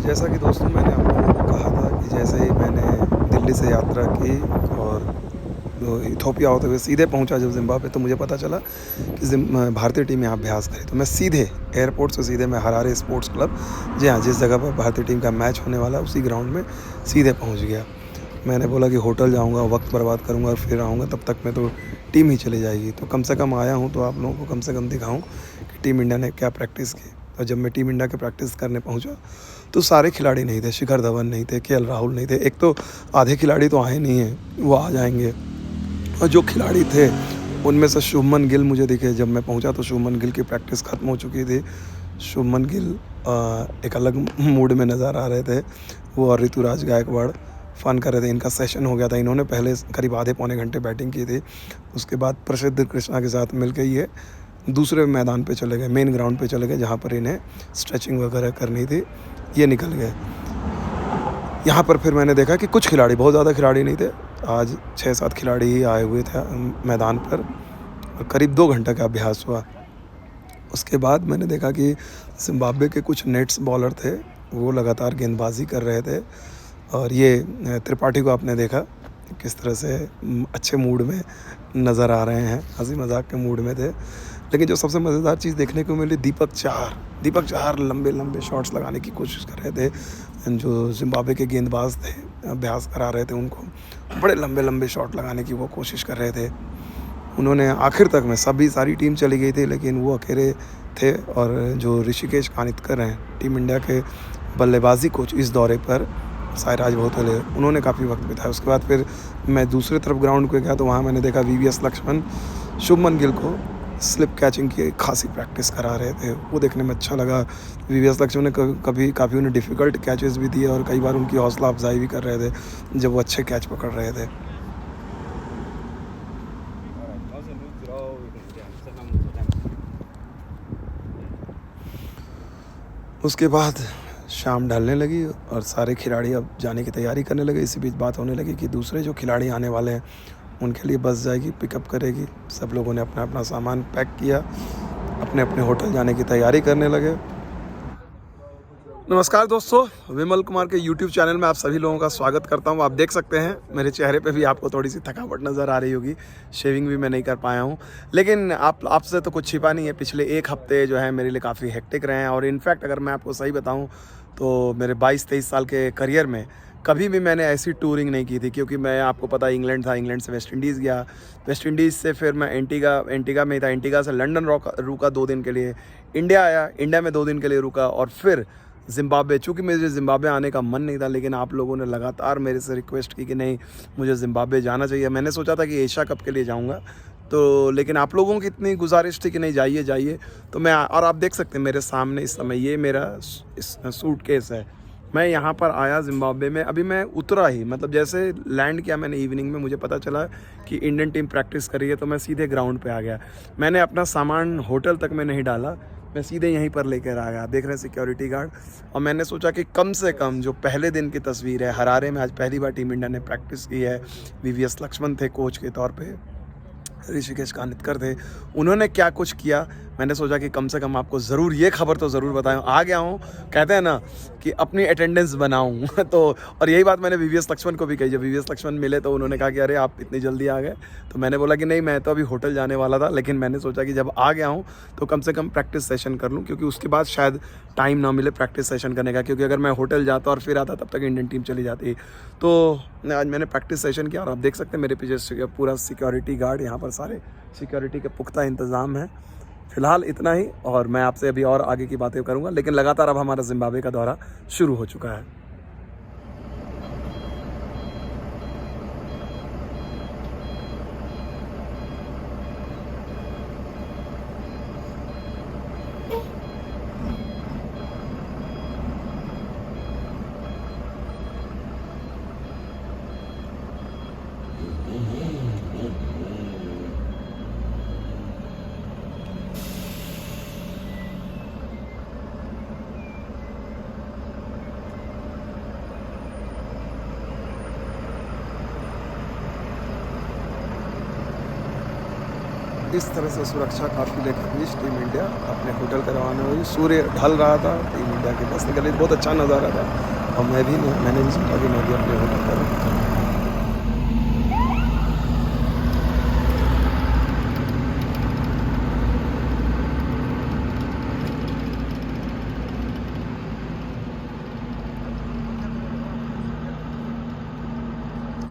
जैसा कि दोस्तों मैंने आप लोगों को कहा था कि जैसे ही मैंने दिल्ली से यात्रा की और इथोपिया होते हुए सीधे पहुंचा जब ज़िम्बाब्वे, तो मुझे पता चला कि भारतीय टीम यहाँ अभ्यास करी। तो मैं सीधे एयरपोर्ट से सीधे मैं हरारे स्पोर्ट्स क्लब, जी हाँ, जिस जगह पर भारतीय टीम का मैच होने वाला है, उसी ग्राउंड में सीधे पहुँच गया। मैंने बोला कि होटल जाऊँगा, वक्त बर्बाद करूँगा और फिर आऊँगा, तब तक मैं तो टीम ही चली जाएगी। तो कम से कम आया हूँ तो आप लोगों को कम से कम दिखाऊँ कि टीम इंडिया ने क्या प्रैक्टिस की। और जब मैं टीम इंडिया की प्रैक्टिस करने पहुँचा तो सारे खिलाड़ी नहीं थे। शिखर धवन नहीं थे, केएल राहुल नहीं थे। एक तो आधे खिलाड़ी तो आए नहीं हैं, वो आ जाएंगे। और जो खिलाड़ी थे उनमें से शुभमन गिल मुझे दिखे। जब मैं पहुंचा तो शुभमन गिल की प्रैक्टिस ख़त्म हो चुकी थी। शुभमन गिल एक अलग मूड में नज़र आ रहे थे। वो और ऋतुराज गायकवाड़ फ़न कर रहे थे। इनका सेशन हो गया था। इन्होंने पहले करीब आधे पौने घंटे बैटिंग की थी। उसके बाद प्रसिद्ध कृष्णा के साथ मिलकर ये दूसरे मैदान पे चले गए, मेन ग्राउंड पे चले गए, जहाँ पर इन्हें स्ट्रेचिंग वगैरह करनी थी। ये निकल गए। यहाँ पर फिर मैंने देखा कि कुछ खिलाड़ी, बहुत ज़्यादा खिलाड़ी नहीं थे। आज 6-7 खिलाड़ी ही आए हुए थे मैदान पर। करीब 2 घंटे का अभ्यास हुआ। उसके बाद मैंने देखा कि ज़िम्बाब्वे के कुछ नेट्स बॉलर थे, वो लगातार गेंदबाजी कर रहे थे। और ये त्रिपाठी को आपने देखा किस तरह से अच्छे मूड में नज़र आ रहे हैं, हंसी मजाक के मूड में थे। लेकिन जो सबसे मज़ेदार चीज़ देखने को मिली, दीपक चाहर लंबे लंबे शॉट्स लगाने की कोशिश कर रहे थे। जो ज़िम्बाब्वे के गेंदबाज थे, अभ्यास करा रहे थे उनको, बड़े लंबे लंबे शॉट लगाने की वो कोशिश कर रहे थे। उन्होंने आखिर तक में सारी टीम चली गई थी, लेकिन वो अकेले थे। और जो ऋषिकेश कानितकर हैं, टीम इंडिया के बल्लेबाजी कोच इस दौरे पर, सायराज भोसले, उन्होंने काफ़ी वक्त बिताया। उसके बाद फिर मैं दूसरी तरफ ग्राउंड पे गया तो वहाँ मैंने देखा वीवीएस लक्ष्मण शुभमन गिल को स्लिप कैचिंग की खासी प्रैक्टिस करा रहे थे। वो देखने में अच्छा लगा। वीवीएस लक्ष्मण ने काफ़ी उन्हें डिफ़िकल्ट कैचेस भी दिए और कई बार उनकी हौसला अफजाई भी कर रहे थे जब वो अच्छे कैच पकड़ रहे थे। उसके बाद शाम ढलने लगी और सारे खिलाड़ी अब जाने की तैयारी करने लगे। इसी बीच बात होने लगी कि दूसरे जो खिलाड़ी आने वाले हैं उनके लिए बस जाएगी, पिकअप करेगी। सब लोगों ने अपना अपना सामान पैक किया, अपने अपने होटल जाने की तैयारी करने लगे। नमस्कार दोस्तों, विमल कुमार के YouTube चैनल में आप सभी लोगों का स्वागत करता हूं। आप देख सकते हैं मेरे चेहरे पे भी आपको थोड़ी सी थकावट नज़र आ रही होगी। शेविंग भी मैं नहीं कर पाया हूं, लेकिन आपसे तो कुछ छिपा नहीं है। पिछले 1 हफ्ते जो है मेरे लिए काफ़ी हेक्टिक रहे हैं। और इनफैक्ट अगर मैं आपको सही बताऊं तो मेरे 22-23 साल के करियर में कभी भी मैंने ऐसी टूरिंग नहीं की थी। क्योंकि मैं, आपको पता है, इंग्लैंड था, इंग्लैंड से वेस्ट इंडीज़ गया, वेस्ट इंडीज़ से फिर मैं एंटीगा में था, एंटीगा से लंदन रुका 2 दिन के लिए, इंडिया आया, इंडिया में 2 दिन के लिए रुका, और फिर ज़िम्बाब्वे। चूँकि मुझे ज़िम्बाब्वे आने का मन नहीं था, लेकिन आप लोगों ने लगातार मेरे से रिक्वेस्ट की कि नहीं, मुझे ज़िम्बाब्वे जाना चाहिए। मैंने सोचा था कि एशिया कप के लिए जाऊंगा, तो लेकिन आप लोगों की इतनी गुजारिश थी कि नहीं, जाइए जाइए। तो मैं, और आप देख सकते हैं मेरे सामने इस समय ये मेरा सूटकेस है। मैं यहाँ पर आया ज़िम्बाब्वे में, अभी मैं उतरा ही, मतलब जैसे लैंड किया मैंने इवनिंग में, मुझे पता चला कि इंडियन टीम प्रैक्टिस कर रही है, तो मैं सीधे ग्राउंड पे आ गया। मैंने अपना सामान होटल तक में नहीं डाला, मैं सीधे यहीं पर लेकर आ गया। देख रहे हैं सिक्योरिटी गार्ड। और मैंने सोचा कि कम से कम जो पहले दिन की तस्वीर है, हरारे में आज पहली बार टीम इंडिया ने प्रैक्टिस की है। वीवीएस लक्ष्मण थे कोच के तौर पे, ऋषिकेश कानितकर थे, उन्होंने क्या कुछ किया, मैंने सोचा कि कम से कम आपको ज़रूर ये खबर तो ज़रूर बताऊं। आ गया हूँ, कहते हैं ना कि अपनी अटेंडेंस बनाऊं तो, और यही बात मैंने वीवीएस लक्ष्मण को भी कही। जब वीवीएस लक्ष्मण मिले तो उन्होंने कहा कि अरे आप इतनी जल्दी आ गए। तो मैंने बोला कि नहीं, मैं तो अभी होटल जाने वाला था, लेकिन मैंने सोचा कि जब आ गया हूँ तो कम से कम प्रैक्टिस सेशन कर लूँ, क्योंकि उसके बाद शायद टाइम ना मिले प्रैक्टिस सेशन करने का। क्योंकि अगर मैं होटल जाता और फिर आता, तब तक इंडियन टीम चली जाती। तो आज मैंने प्रैक्टिस सेशन किया, और आप देख सकते हैं मेरे पीछे पूरा सिक्योरिटी गार्ड, यहाँ पर सारे सिक्योरिटी के पुख्ता इंतज़ाम है। फ़िलहाल इतना ही, और मैं आपसे अभी और आगे की बातें करूंगा। लेकिन लगातार अब हमारा ज़िम्बाब्वे का दौरा शुरू हो चुका है। इस तरह से सुरक्षा काफ़िले के बीच टीम इंडिया अपने होटल पे रवाना हुई। सूर्य ढल रहा था, टीम इंडिया की बस निकली, बहुत अच्छा नज़ारा था और मैंने भी सोचा कि मैं भी अपने होटल पर